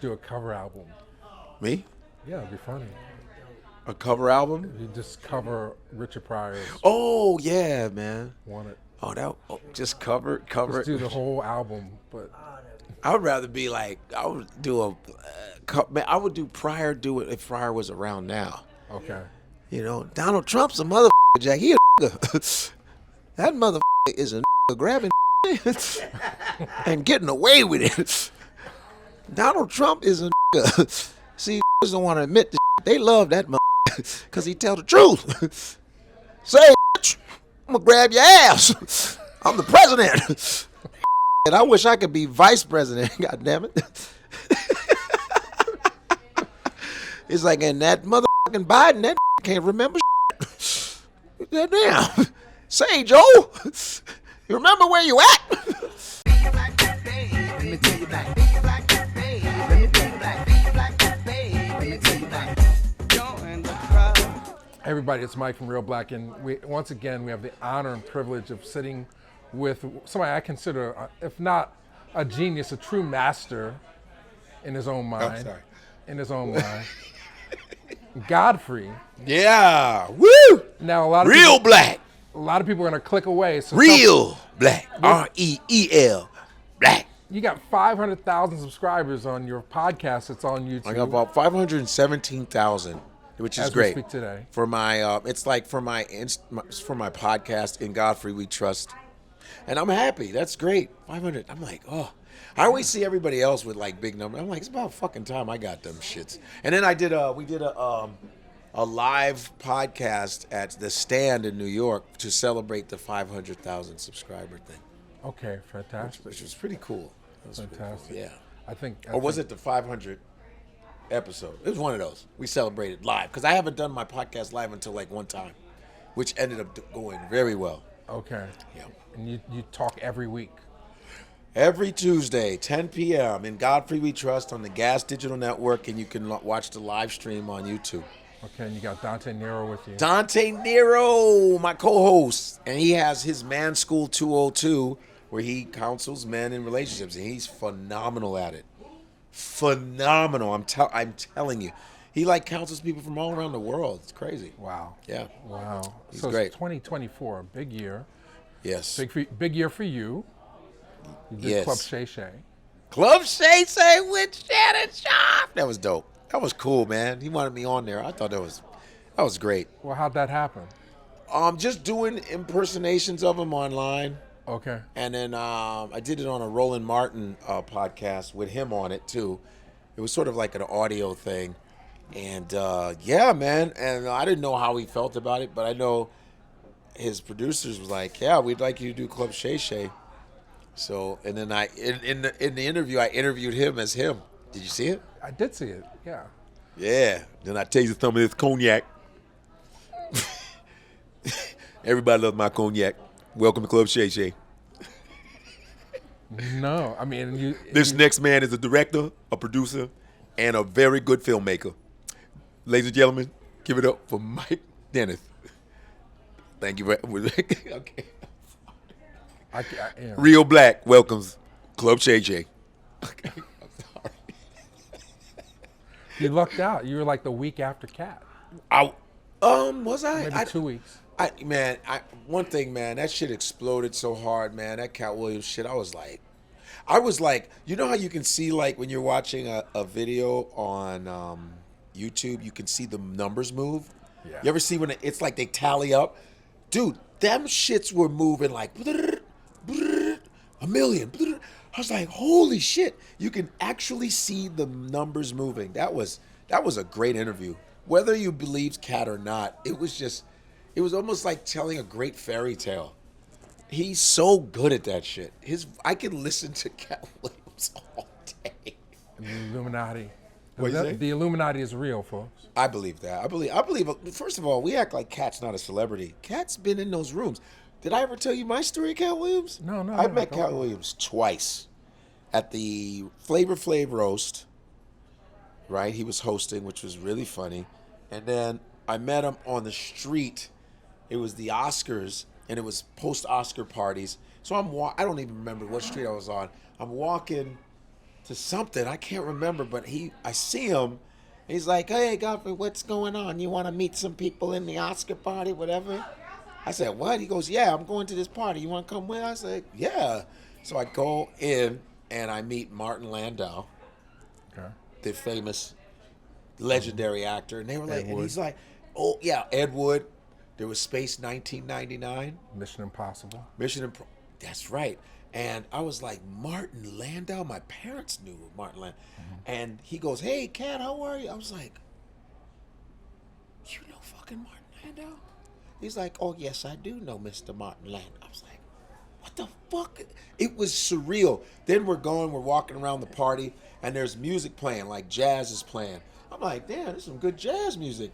do a cover album. Me? Yeah, it'd be funny. A cover album? You just cover Richard Pryor's Oh yeah, man. Want It. Just cover Just do it. the whole album, but I would rather be like I would do man, I would do Pryor do it if Pryor was around now. okay. You know, Donald Trump's a motherfucker, Jack. He a nigga. That motherfucker is a nigga grabbing and getting away with it. Donald Trump is a nigga. See, don't want to admit this. They love that motherfucker because he tell the truth. Say, bitch, I'm gonna grab your ass. I'm the president. And I wish I could be vice president. God damn it. It's like, and that motherfucking Biden, that can't remember shit. Damn. Say, Joe, you remember where you at? Hey everybody, it's Mike from Reelblack, and once again we have the honor and privilege of sitting with somebody I consider, if not a genius, a true master in his own mind. Oh, sorry. In his own mind. Godfrey. Yeah. Woo! Now a lot of Reelblack. a lot of people are gonna click away. So Reelblack. REEL. Black. you got 500,000 subscribers on your podcast. It's on YouTube. I got about 517,000, which is as great. we speak today. For my, it's like for my podcast, In Godfrey We Trust, and I'm happy. That's great. 500. I'm like, oh. I always see everybody else with like big numbers. I'm like, it's about fucking time I got them shits. And then we did a live podcast at the Stand in New York to celebrate the 500,000 subscriber thing, Okay, fantastic. which was pretty cool. That was pretty Fantastic. cool. Yeah. I think. Or was it the 500 episode? It was one of those. We celebrated live because I haven't done my podcast live until like one time, which ended up going very well. Okay. Yeah. And you talk every week. Every Tuesday, 10 p.m. in Godfrey We Trust on the Gas Digital Network, and you can watch the live stream on YouTube. Okay, and you got Dante Nero with you. Dante Nero, my co-host, and he has his Man School 202, where he counsels men in relationships, and he's phenomenal at it. Phenomenal. I'm telling you. He like counsels people from all around the world. It's crazy. Wow. Yeah. Wow. He's So great. It's 2024, a big year. Yes. Big year for you. You did Yes. Club Shay Shay. Club Shay Shay with Shannon Sharp. That was dope. That was cool, man. He wanted me on there. I thought that was great. Well, how'd that happen? Just doing impersonations of him online. Okay. And then I did it on a Roland Martin podcast with him on it too. It was sort of like an audio thing. And yeah, man. And I didn't know how he felt about it, but I know his producers was like, yeah, we'd like you to do Club Shay Shay. So, and then in the interview, I interviewed him as him. Did you see it? I did see it, yeah. Yeah. Then I tasted some of this cognac. Everybody loves my cognac. Welcome to Club Shay Shay. No, I mean, This next man is a director, a producer, and a very good filmmaker. Ladies and gentlemen, give it up for Mike Dennis. Thank you. Okay. yeah. Reelblack welcomes Club Shay Shay. Okay. I'm sorry. You lucked out. You were like the week after Cat. Was I? Maybe 2 weeks. One thing, man, that shit exploded so hard, man. That Cat Williams shit, I was like, you know how you can see, like, when you're watching a video on YouTube, you can see the numbers move? Yeah. You ever see when it's like they tally up? Dude, them shits were moving like, a million. I was like, holy shit. You can actually see the numbers moving. That was a great interview. Whether you believed Cat or not, it was almost like telling a great fairy tale. He's so good at that shit. I can listen to Cat Williams all day. And the Illuminati. What'd you say? The Illuminati is real, folks. I believe that. I believe. First of all, we act like Cat's not a celebrity. Cat's been in those rooms. Did I ever tell you my story, Cat Williams? No. I met Cat Williams twice at the Flavor Flav roast. Right, he was hosting, which was really funny, and then I met him on the street. It was the Oscars, and it was post-Oscar parties. So I don't even remember what street I was on. I'm walking to something. I can't remember, but I see him. He's like, hey, Godfrey, what's going on? You want to meet some people in the Oscar party, whatever? I said, what? He goes, yeah, I'm going to this party. You want to come with? I said, yeah. So I go in and I meet Martin Landau, the famous, legendary actor. And they were like, and he's like, oh, yeah, Ed Wood. There was Space 1999. Mission Impossible. That's right. And I was like, Martin Landau? My parents knew Martin Landau. And he goes, hey, Cat, how are you? I was like, you know fucking Martin Landau? He's like, oh, yes, I do know Mr. Martin Landau. I was like, what the fuck? It was surreal. Then we're walking around the party, and there's music playing, like jazz is playing. I'm like, damn, there's some good jazz music.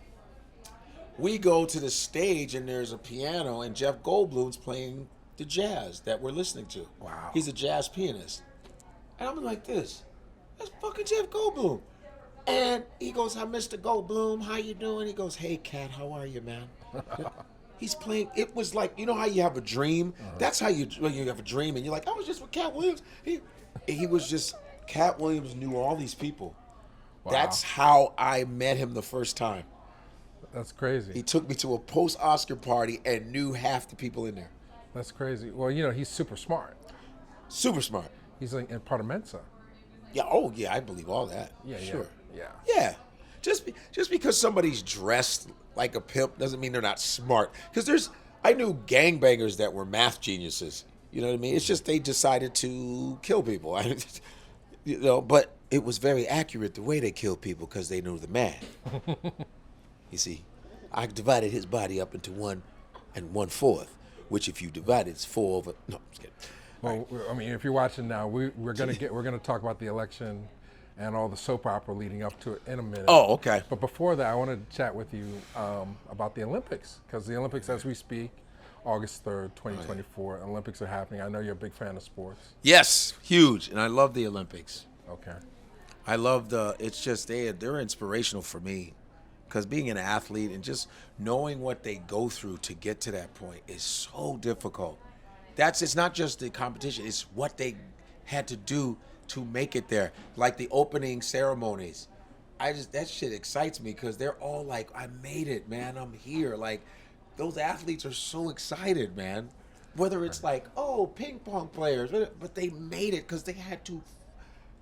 We go to the stage, and there's a piano, and Jeff Goldblum's playing the jazz that we're listening to. Wow. He's a jazz pianist. And I'm like this. That's fucking Jeff Goldblum. And he goes, hi, Mr. Goldblum. How you doing? He goes, hey, Cat, how are you, man? He's playing. It was like, you know how you have a dream? That's how you have a dream. And you're like, I was just with Cat Williams. He was just, Cat Williams knew all these people. Wow. That's how I met him the first time. That's crazy. He took me to a post-Oscar party and knew half the people in there. That's crazy. Well, you know, he's super smart. Super smart. He's like in part of Mensa. Yeah. Oh, yeah. I believe all that. Yeah. Sure. Yeah. Just because somebody's dressed like a pimp doesn't mean they're not smart. Because I knew gangbangers that were math geniuses. You know what I mean? It's just they decided to kill people. But it was very accurate the way they killed people because they knew the math. You see, I divided his body up into 1 1/4. Which, if you divide it, it's 4 over. No, I'm just kidding. Well, I mean, if you're watching now, we're gonna talk about the election and all the soap opera leading up to it in a minute. Oh, okay. But before that, I wanted to chat with you about the Olympics, because the Olympics, as we speak, August 3rd, 2024, Olympics are happening. I know you're a big fan of sports. Yes, huge, and I love the Olympics. Okay. I love it's just they're inspirational for me. Because being an athlete and just knowing what they go through to get to that point is so difficult. It's not just the competition, it's what they had to do to make it there. Like the opening ceremonies. That shit excites me because they're all like, I made it, man, I'm here. Like, those athletes are so excited, man. Whether it's like, oh, ping pong players, but they made it because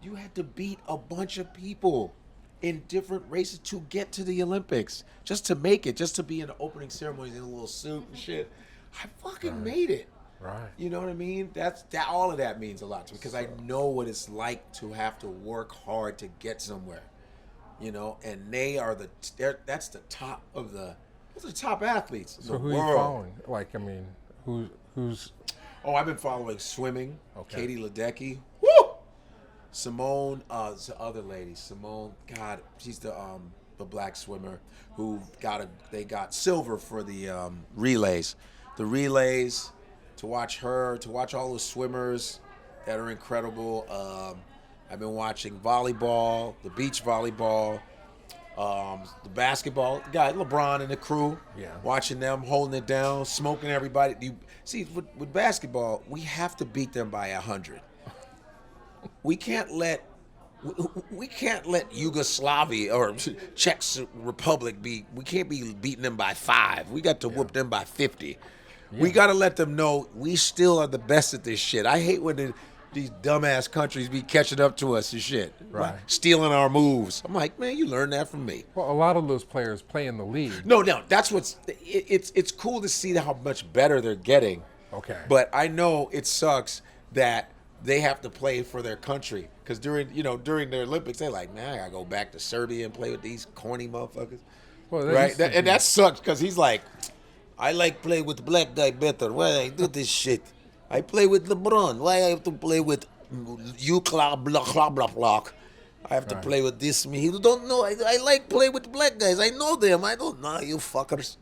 you had to beat a bunch of people in different races to get to the Olympics, just to make it, just to be in the opening ceremonies in a little suit and shit. I fucking made it. Right. You know what I mean? All of that means a lot to me because I know what it's like to have to work hard to get somewhere. You know, and that's the top of those are the top athletes in the who world. are you following? Like, I mean, who's? Oh, I've been following swimming. Okay. Katie Ledecky. Woo! Simone, the other lady, Simone, God, she's the black swimmer who they got silver for the relays. The relays, to watch her, to watch all the swimmers that are incredible. I've been watching volleyball, the beach volleyball, the basketball. Guy LeBron and the crew, watching them, holding it down, smoking everybody. See, with basketball, we have to beat them by 100. We can't let Yugoslavia or Czech Republic we can't be beating them by 5. We got to whoop them by 50. Yeah. We got to let them know we still are the best at this shit. I hate when these dumbass countries be catching up to us and shit. Right. Stealing our moves. I'm like, man, you learned that from me. Well, a lot of those players play in the league. No, that's it's cool to see how much better they're getting. Okay. But I know it sucks that they have to play for their country. Because during the Olympics, they're like, man, I got to go back to Serbia and play with these corny motherfuckers. Well, right? And that sucks because he's like, I like play with the black guy better. Why I do this shit? I play with LeBron. Why I have to play with you, blah, blah, blah, blah. I have to play with this. Me. You don't know. I like play with black guys. I know them. I don't know you fuckers.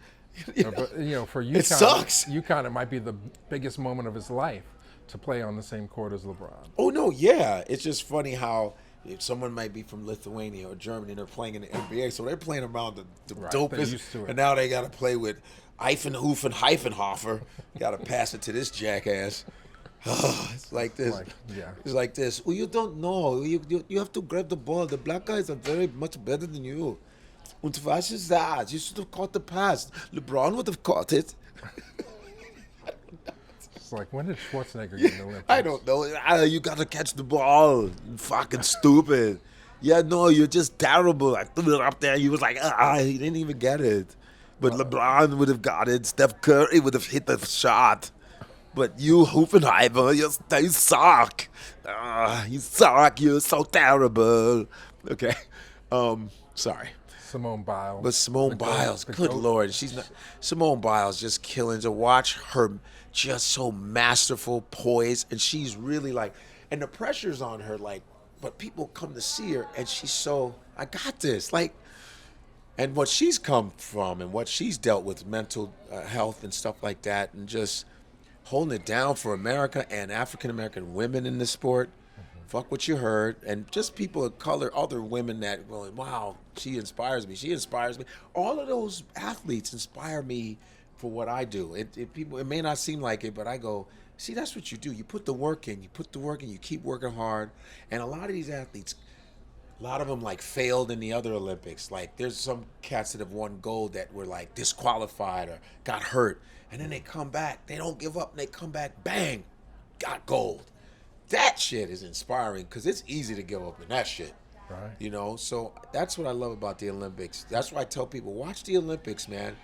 But, for UConn, it sucks. UConn, it might be the biggest moment of his life to play on the same court as LeBron. Oh, no, yeah. It's just funny how if someone might be from Lithuania or Germany and they're playing in the NBA, so they're playing around the dopest, and now they got to play with Eifenhofen, Heifenhofer. Got to pass it to this jackass. It's like this. Yeah. It's like this. Well, you don't know. You have to grab the ball. The black guys are very much better than you. Und was ist that? You should have caught the pass. LeBron would have caught it. It's like, when did Schwarzenegger get in the Olympics? I don't know. You got to catch the ball. Fucking stupid. Yeah, no, you're just terrible. I threw it up there. He was like, he didn't even get it. But LeBron would have got it. Steph Curry would have hit the shot. But you, Hoffenheimer, you suck. You suck. You're so terrible. Okay. Sorry. Simone Biles. But Simone Biles, good Lord, she's not. Simone Biles just killing. To watch her, just so masterful, poised, and she's really like, and the pressure's on her, like, but people come to see her, and she's so, I got this, like, and what she's come from, and what she's dealt with, mental health and stuff like that, and just holding it down for America and African American women in the sport. Fuck what you heard, and just people of color, other women that, well, wow, she inspires me. She inspires me. All of those athletes inspire me for what I do. It may not seem like it, but I go, see, that's what you do. You put the work in. You put the work in. You keep working hard. And a lot of these athletes, a lot of them like failed in the other Olympics. Like there's some cats that have won gold that were like disqualified or got hurt, and then they come back. They don't give up, and they come back, bang, got gold. That shit is inspiring because it's easy to give up in that shit. Right. You know, so that's what I love about the Olympics. That's why I tell people, watch the Olympics, man.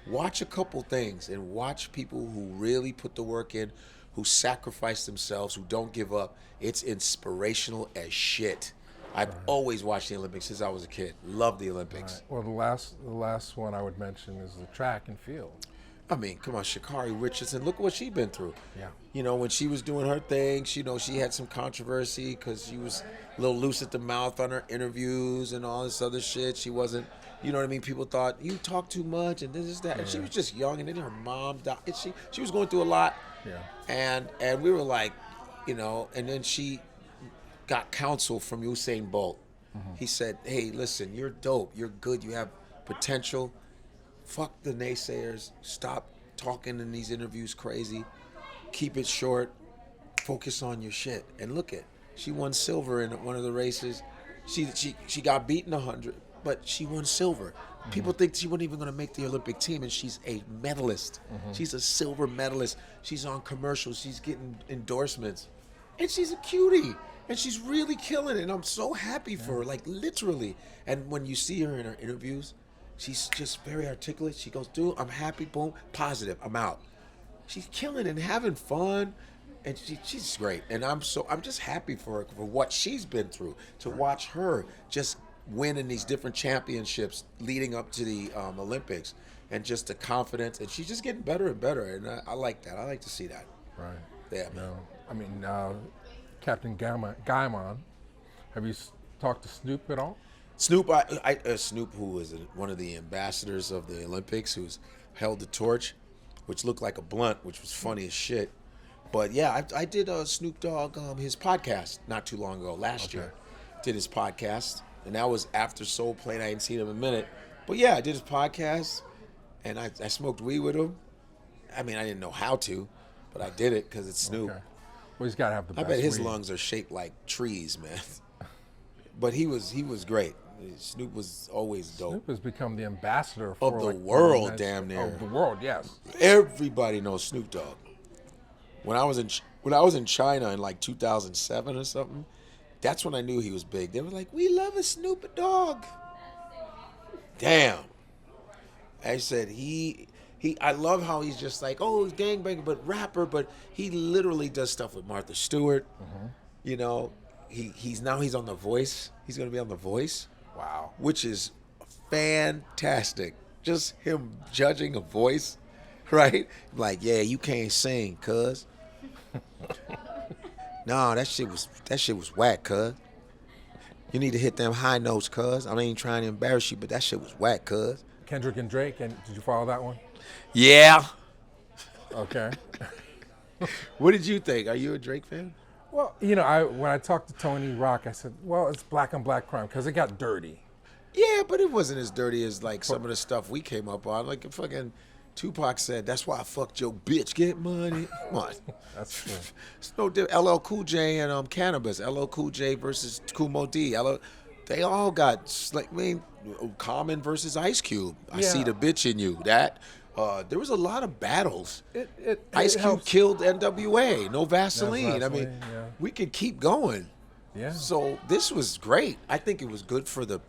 Watch a couple things and watch people who really put the work in, who sacrifice themselves, who don't give up. It's inspirational as shit. I've always watched the Olympics since I was a kid. Love the Olympics. Right. Well, the last one I would mention is the track and field. I mean, come on, Sha'Carri Richardson, look what she's been through. Yeah. You know, when she was doing her thing, she had some controversy because she was a little loose at the mouth on her interviews and all this other shit. She wasn't, you know what I mean? People thought, you talk too much and this is that. And she was just young, and then her mom died. She was going through a lot. Yeah. And we were like, you know, and then she got counsel from Usain Bolt. Mm-hmm. He said, hey, listen, you're dope. You're good. You have potential. Fuck the naysayers. Stop talking in these interviews crazy. Keep it short. Focus on your shit. And look at, she won silver in one of the races. She got beaten 100, but she won silver. Mm-hmm. People think she wasn't even going to make the Olympic team, and she's a medalist. Mm-hmm. She's a silver medalist. She's on commercials. She's getting endorsements. And she's a cutie. And she's really killing it. And I'm so happy for her, like literally. And when you see her in her interviews, she's just very articulate. She goes, dude, I'm happy, boom, positive, I'm out. She's killing and having fun, and she's great. And I'm just happy for her, for what she's been through, to watch her just win in these different championships leading up to the Olympics, and just the confidence. And she's just getting better and better, and I like that. I like to see that. Right. Yeah, man. No, I mean, Captain Gaimon, have you talked to Snoop at all? Snoop, Snoop, who is one of the ambassadors of the Olympics, who's held the torch, which looked like a blunt, which was funny as shit. But yeah, I did Snoop Dogg, his podcast not too long ago, last year. Did his podcast, and that was after Soul Plane. I hadn't seen him in a minute. But yeah, I did his podcast, and I smoked weed with him. I mean, I didn't know how to, but I did it because it's Snoop. Okay. Well, he's got to have the best I bet his weed. lungs are shaped like trees, man. But he was great. Snoop was always dope. Snoop has become the ambassador of the world, damn near. Of the world, yes. Everybody knows Snoop Dogg. When I was in China in like 2007 or something, that's when I knew he was big. They were like, "We love a Snoop Dogg." Damn. I said I love how he's just like, oh, he's gangbanger, but rapper, but he literally does stuff with Martha Stewart. Mm-hmm. You know, he's on The Voice. He's gonna be on The Voice. Wow. Which is fantastic. Just him judging a voice, right? Like, yeah, you can't sing, cuz. No, that shit was whack, cuz. You need to hit them high notes, cuz. I ain't trying to embarrass you, but that shit was whack, cuz. Kendrick and Drake, and did you follow that one? Yeah. Okay. What did you think? Are you a Drake fan? Well, you know, when I talked to Tony Rock, I said, well, it's black on black crime because it got dirty. Yeah, but it wasn't as dirty as like some of the stuff we came up on. Like fucking Tupac said, "That's why I fucked your bitch. Get money." Come on. That's true. It's no different. LL Cool J and Cannabis. LL Cool J versus Kool Moe D. They all got like Common versus Ice Cube. I see the bitch in you. That there was a lot of battles. Ice Cube helps. killed NWA. No Vaseline. I mean, we could keep going. Yeah. So this was great. I think it was good for the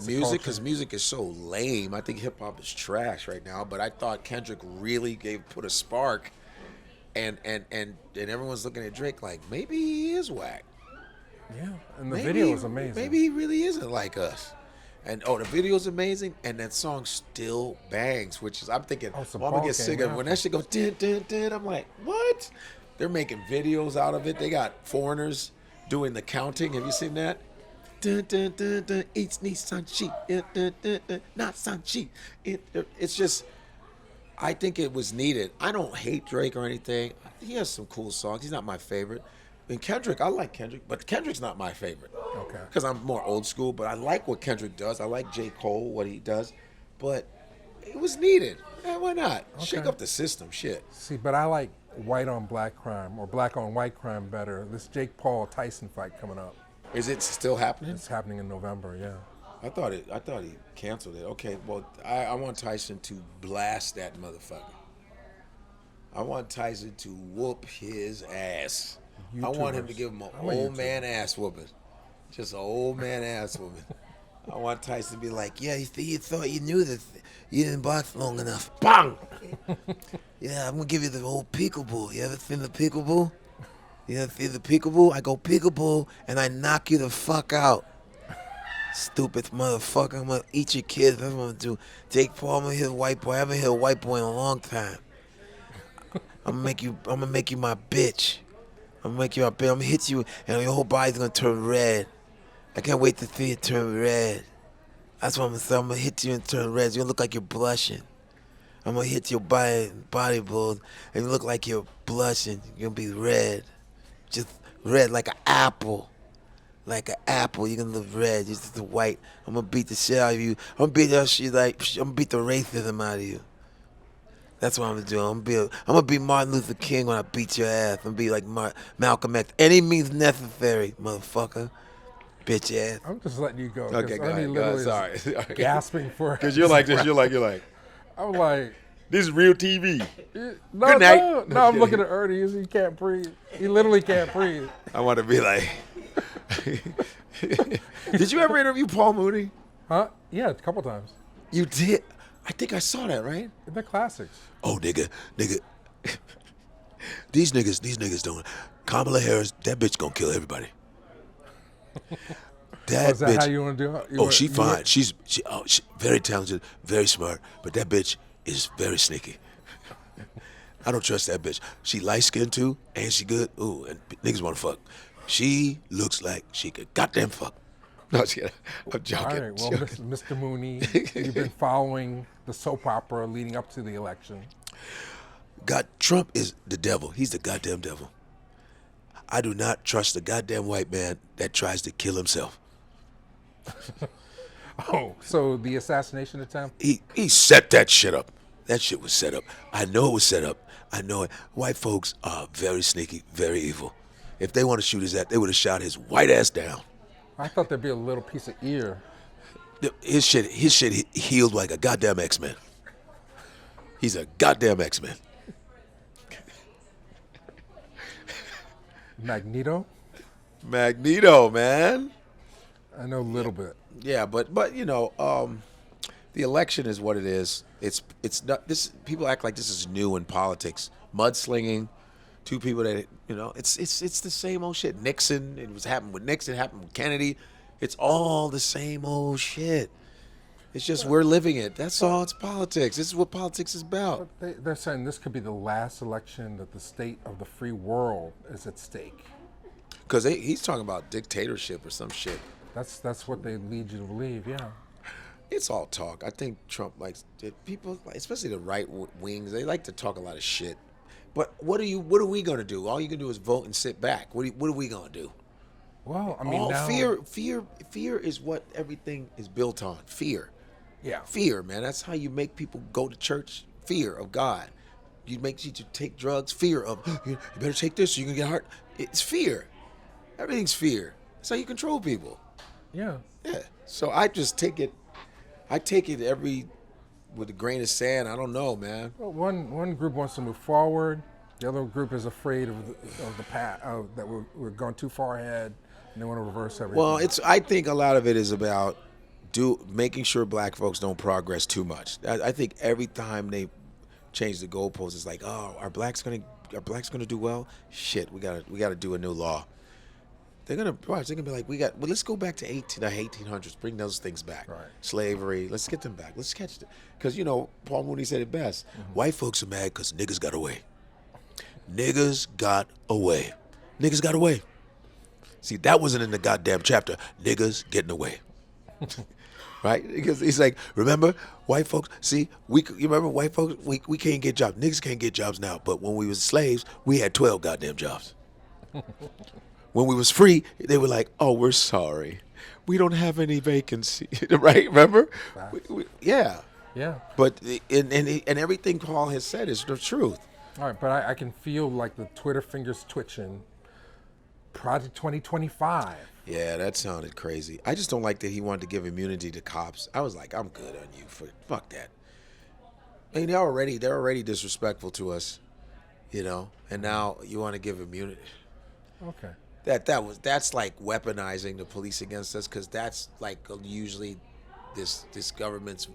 music because music is so lame. I think hip hop is trash right now. But I thought Kendrick really put a spark, and everyone's looking at Drake like maybe he is whack. Yeah, and the video was amazing. Maybe he really isn't like us. And the video's amazing, and that song still bangs. Which is I'm thinking, I'm gonna get sick of it. When that shit goes din din din. I'm like, what? They're making videos out of it. They got foreigners doing the counting. Have you seen that? Dun, dun, dun, dun, eats ni sanchi, dun, dun, dun, not sanchi. It's just, I think it was needed. I don't hate Drake or anything. He has some cool songs. He's not my favorite. And Kendrick, I like Kendrick, but Kendrick's not my favorite. Okay. Because I'm more old school, but I like what Kendrick does. I like J. Cole, what he does. But it was needed. Yeah, why not? Okay. Shake up the system, shit. See, but I like white on black crime or black on white crime better. This Jake Paul Tyson fight coming up. Is it still happening? It's happening in November, yeah. I thought he canceled it. Okay, well, I want Tyson to blast that motherfucker. I want Tyson to whoop his ass. YouTubers. I want him to give him an old man ass whooping. Just an old man ass whooping. I want Tyson to be like, yeah, you thought you knew that you didn't box long enough. Bang! Yeah, I'm going to give you the old peekaboo. You ever seen the peekaboo? You ever see the peekaboo? I go peekaboo, and I knock you the fuck out. Stupid motherfucker. I'm going to eat your kids. That's what I'm going to do. Jake Paul, I'm going to hit a white boy. I haven't hit a white boy in a long time. I'm going to make you my bitch. I'm going to hit you, and your whole body's going to turn red. I can't wait to see it turn red. That's what I'm going to say. I'm going to hit you and turn red. You're going to look like you're blushing. I'm going to hit your body blows, and you look like you're blushing. You're going to be red. Just red like an apple. Like an apple. You're going to look red. You're just white. I'm going to beat the shit out of you. I'm going to beat that shit I'm going to beat the racism out of you. That's what I'm going to do. I'm going to be Martin Luther King when I beat your ass. I'm going to be like Malcolm X. Any means necessary, motherfucker. Bitch ass. I'm just letting you go. Okay, go ahead. Sorry. Gasping for Because you're like this. You're like. I'm like. This is real TV. No, Good night. No, I'm looking at Ernie. He can't breathe. He literally can't breathe. I want to be like. Did you ever interview Paul Mooney? Huh? Yeah, a couple times. You did? I think I saw that, right? They're classics. Oh, nigga. These niggas don't. Kamala Harris, that bitch gonna kill everybody. That is that bitch. how you want to do it? She fine. She's very talented, very smart, but that bitch is very sneaky. I don't trust that bitch. She light skinned too, and she good. Ooh, and niggas want to fuck. She looks like she could goddamn fuck. No, I'm joking. All right, well, Mr. Mooney, you've been following the soap opera leading up to the election. Trump is the devil. He's the goddamn devil. I do not trust the goddamn white man that tries to kill himself. Oh, so the assassination attempt? He set that shit up. That shit was set up. I know it was set up. I know it. White folks are very sneaky, very evil. If they want to shoot his ass, they would have shot his white ass down. I thought there'd be a little piece of ear. His shit healed like a goddamn X-Men. He's a goddamn X-Men. Magneto, man. I know a little bit. Yeah, but the election is what it is. It's not this. People act like this is new in politics. Mudslinging, two people that it's the same old shit. Nixon, it was happened with Nixon, happened with Kennedy. It's all the same old shit. It's just we're living it. That's all. It's politics. This is what politics is about. But they're saying this could be the last election that the state of the free world is at stake. Because he's talking about dictatorship or some shit. That's what they lead you to believe, yeah. It's all talk. I think Trump likes people, especially the right wings. They like to talk a lot of shit. But what are we gonna do? All you can do is vote and sit back. What are we gonna do? Well, I mean, now fear is what everything is built on. Fear. Yeah. Fear, man. That's how you make people go to church. fear of God. You make you take drugs, fear of you better take this or you can get hurt. It's fear. Everything's fear. That's how you control people. Yeah. Yeah. So I just take it. I take it with a grain of sand. I don't know, man. Well, one group wants to move forward. The other group is afraid of the path that we're going too far ahead, and they want to reverse everything. Well, I think a lot of it is about making sure black folks don't progress too much. I think every time they change the goalposts, it's like, oh, are blacks gonna do well? Shit, we gotta do a new law. They're gonna be like, let's go back to the 1800s, bring those things back. Right. Slavery, let's get them back. Let's catch them. Because, Paul Mooney said it best. White folks are mad because niggas got away. Niggas got away. Niggas got away. See, that wasn't in the goddamn chapter. Niggas getting away. Right? Because he's like, remember, white folks, you remember white folks, we can't get jobs. Niggas can't get jobs now. But when we was slaves, we had 12 goddamn jobs. When we was free, they were like, oh, we're sorry. We don't have any vacancy. Right? Remember? Yeah. Yeah. But, and everything Paul has said is the truth. All right, but I can feel like the Twitter fingers twitching. Project 2025. Yeah, that sounded crazy. I just don't like that he wanted to give immunity to cops. I was like, I'm good on you fuck that. I mean, they're already disrespectful to us, and now you want to give immunity. Okay. That's like weaponizing the police against us, because that's like usually this government's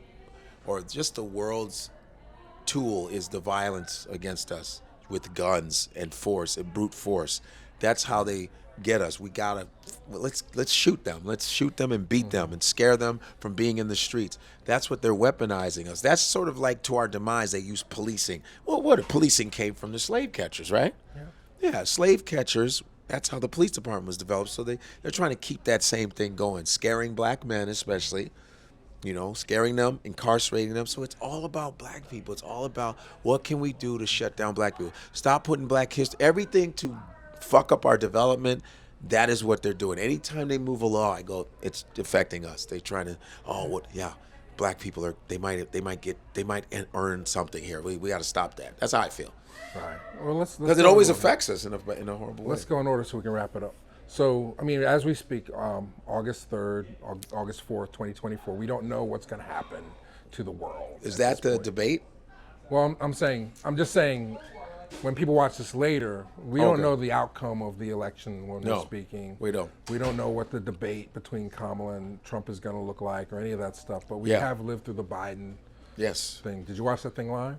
or just the world's tool is the violence against us with guns and force and brute force. That's how they get us. We gotta let's shoot them. Let's shoot them and beat them and scare them from being in the streets. That's what they're weaponizing us. That's sort of like to our demise. They use policing. Well, policing came from the slave catchers, right? Yeah, slave catchers. That's how the police department was developed. So they're trying to keep that same thing going, scaring black men especially. Scaring them, incarcerating them. So it's all about black people. It's all about what can we do to shut down black people. Stop putting black history, everything to fuck up our development. That is what they're doing. Anytime they move a law, I go, it's affecting us. They're trying to, black people they might earn something here. We got to stop that. That's how I feel. Right. Well, because it always affects us in a horrible way. Let's go in order so we can wrap it up. So, I mean, as we speak, August 3rd, August 4th, 2024, we don't know what's going to happen to the world. Is that the debate? Well, I'm just saying, when people watch this later, we don't know the outcome of the election when we're speaking. We don't. We don't know what the debate between Kamala and Trump is going to look like or any of that stuff, but we have lived through the Biden thing. Did you watch that thing live?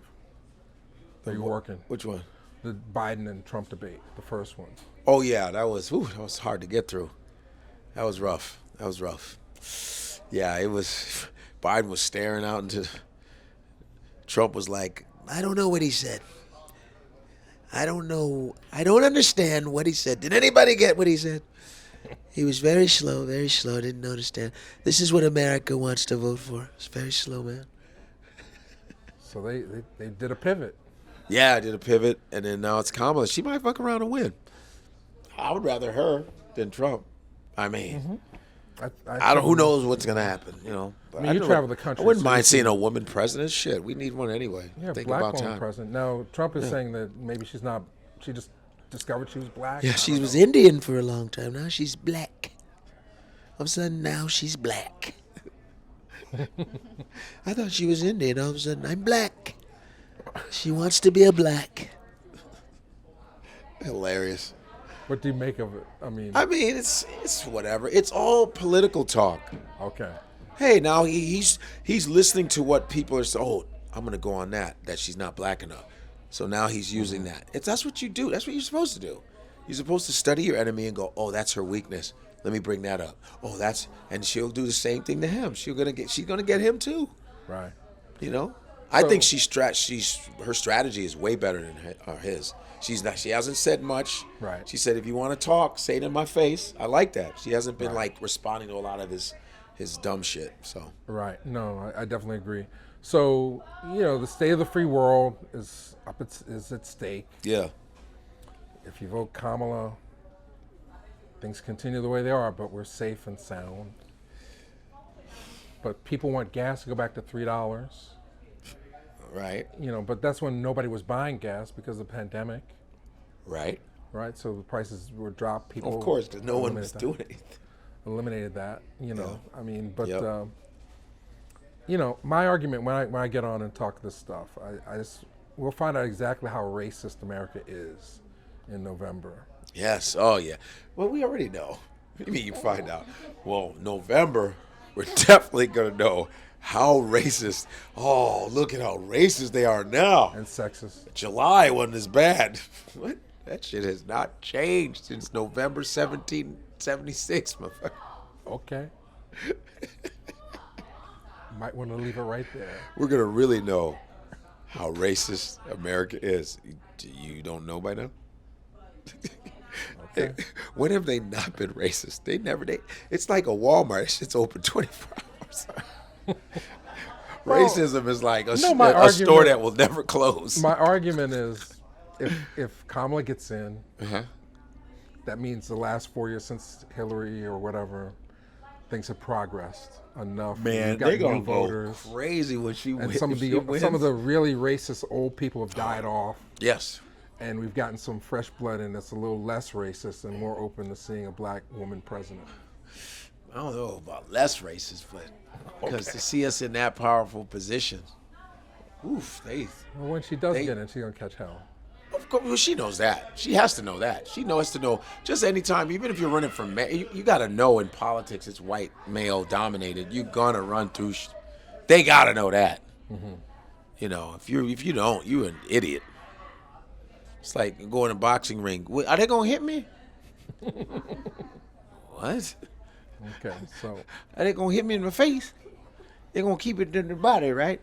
Are you working? Which one? The Biden and Trump debate, the first one. Oh yeah, that was hard to get through. That was rough. Yeah, it was. Biden was staring out into. Trump was like, I don't know what he said. I don't know. I don't understand what he said. Did anybody get what he said? He was very slow, didn't understand. This is what America wants to vote for. It's very slow, man. So they did a pivot. Yeah, I did a pivot, and then now it's Kamala. She might fuck around and win. I would rather her than Trump. I mean, I don't. Who knows what's gonna happen? But I mean, you travel the country. I wouldn't mind seeing a woman president. Shit, we need one anyway. Yeah, black woman president. Now Trump is saying that maybe she's not. She just discovered she was black. Yeah, she was Indian for a long time. Now she's black. All of a sudden, now she's black. I thought she was Indian. All of a sudden, I'm black. She wants to be a black. Hilarious. What do you make of it? I mean, it's whatever. It's all political talk. Okay. Hey, now he's listening to what people are saying. Oh, I'm gonna go on that she's not black enough. So now he's using that. That's what you do. That's what you're supposed to do. You're supposed to study your enemy and go, oh, that's her weakness. Let me bring that up. Oh, and she'll do the same thing to him. She's gonna get him too. Right. I think her strategy is way better than his. She hasn't said much. Right. She said, if you want to talk, say it in my face. I like that. She hasn't been responding to a lot of his dumb shit. So. Right. No, I definitely agree. So, the state of the free world is at stake. Yeah. If you vote Kamala, things continue the way they are, but we're safe and sound. But people want gas to go back to $3. Right. But that's when nobody was buying gas because of the pandemic. Right. Right. So the prices were dropped. People, Of course, because no one was eliminated doing anything. eliminated that. I mean, but Yep. my argument when I get on and talk this stuff, we'll find out exactly how racist America is in November. Yes. Oh, yeah. Well, we already know. What do you mean you find out? Well, November, we're definitely going to know how racist. Oh, look at how racist they are now. And sexist. July wasn't as bad. What? That shit has not changed since November 1776, motherfucker. Okay. Might want to leave it right there. We're going to really know how racist America is. You don't know by now? Okay. When have they not been racist? It's like a Walmart. It's open 24 hours. Racism is like a store that will never close. My argument is, if Kamala gets in, that means the last 4 years since Hillary or whatever, things have progressed enough. Man, they're gonna go crazy when she wins. And some of the really racist old people have died off. Yes. And we've gotten some fresh blood in that's a little less racist and more open to seeing a black woman president. I don't know about less racist, but because to see us in that powerful position, oof, well, when she does get in, she's gonna catch hell. Of course, well, she knows that. She has to know that. She knows to know. Just anytime, even if you're running for mayor, you got to know in politics it's white male dominated. You're gonna run through. They got to know that. Mm-hmm. If you don't, you're an idiot. It's like going to a boxing ring. Are they gonna hit me? What? Okay, so are they gonna hit me in the face? They're gonna keep it in the body, right?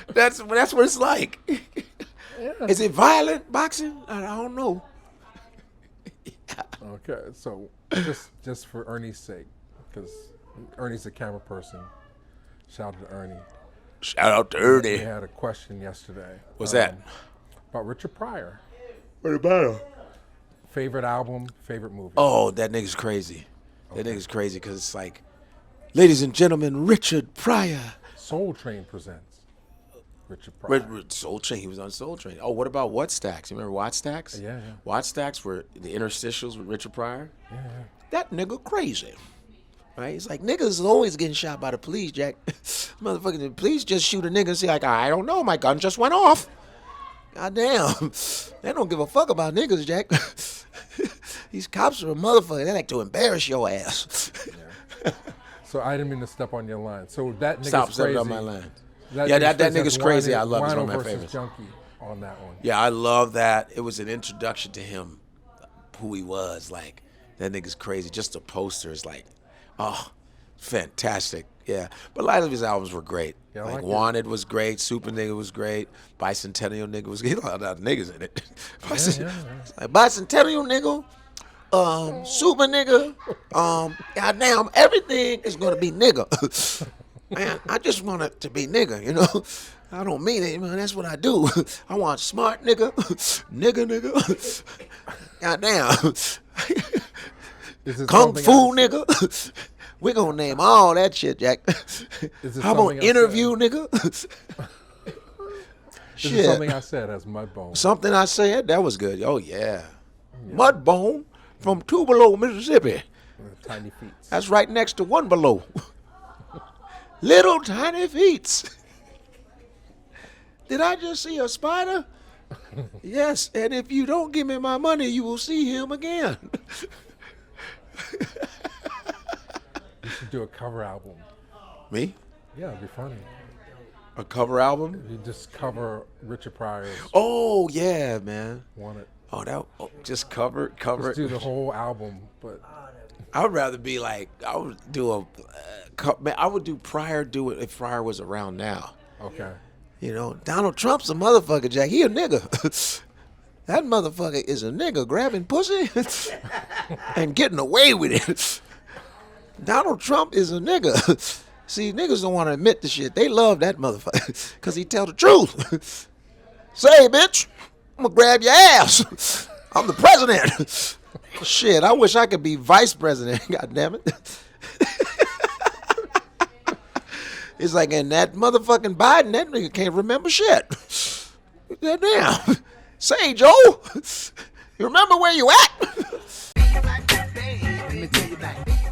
That's what it's like. Yeah. Is it violent boxing? I don't know. Okay, so just for Ernie's sake, because Ernie's a camera person. Shout out to Ernie. Shout out to Ernie. We had a question yesterday. What's that? About Richard Pryor. What about him? Favorite album, favorite movie. Oh, that nigga's crazy. Okay. That nigga's crazy because it's like, ladies and gentlemen, Richard Pryor. Soul Train presents Richard Pryor. Soul Train, he was on Soul Train. Oh, what about What Stacks? You remember What Stacks? Yeah. What Stacks were the interstitials with Richard Pryor? Yeah. That nigga crazy. Right? It's like niggas is always getting shot by the police, Jack. Motherfucking the police just shoot a nigga and say like, I don't know, my gun just went off. Goddamn. They don't give a fuck about niggas, Jack. These cops are a motherfucker. They like to embarrass your ass. Yeah. So I didn't mean to step on your line. So that nigga's Stop crazy. stepping on my line. That nigga's crazy. I love it. It's one of my favorites. Junkie on that one. Yeah, I love that. It was an introduction to him, who he was. Like, that nigga's crazy. Just the poster is like, oh, fantastic. Yeah. But a lot of his albums were great. Yeah, like Wanted was great. Super Nigga was great. Bicentennial Nigga was great. A lot of niggas in it. Like Bicentennial Nigga. Super Nigga. Goddamn, everything is going to be nigga. Man, I just want it to be nigga, I don't mean it, man. That's what I do. I want smart nigga. nigga. Goddamn. Kung Fu nigga. We're going to name all that shit, Jack. How about interview nigga? This is something I said as Mudbone. Something I said? That was good. Oh, yeah. Mudbone from Tupelo, Mississippi. Tiny feet. That's right next to One Below. Little tiny feet. Did I just see a spider? Yes, and if you don't give me my money, you will see him again. You should do a cover album. Me? Yeah, it'd be funny. A cover album? You just cover Richard Pryor's. Oh, yeah, man. Want it. Just cover Just it. do the whole album, but I would rather be like, I would do Pryor do it if Pryor was around now. Okay. Donald Trump's a motherfucker, Jack. He a nigga. That motherfucker is a nigga grabbing pussy and getting away with it. Donald Trump is a nigga. See, niggas don't want to admit the shit. They love that motherfucker because he tell the truth. Say, bitch, I'm going to grab your ass. I'm the president. Shit, I wish I could be vice president. God damn it. It's like, and that motherfucking Biden, that nigga can't remember shit. Damn. Say, Joe, you remember where you at? Let me take you back.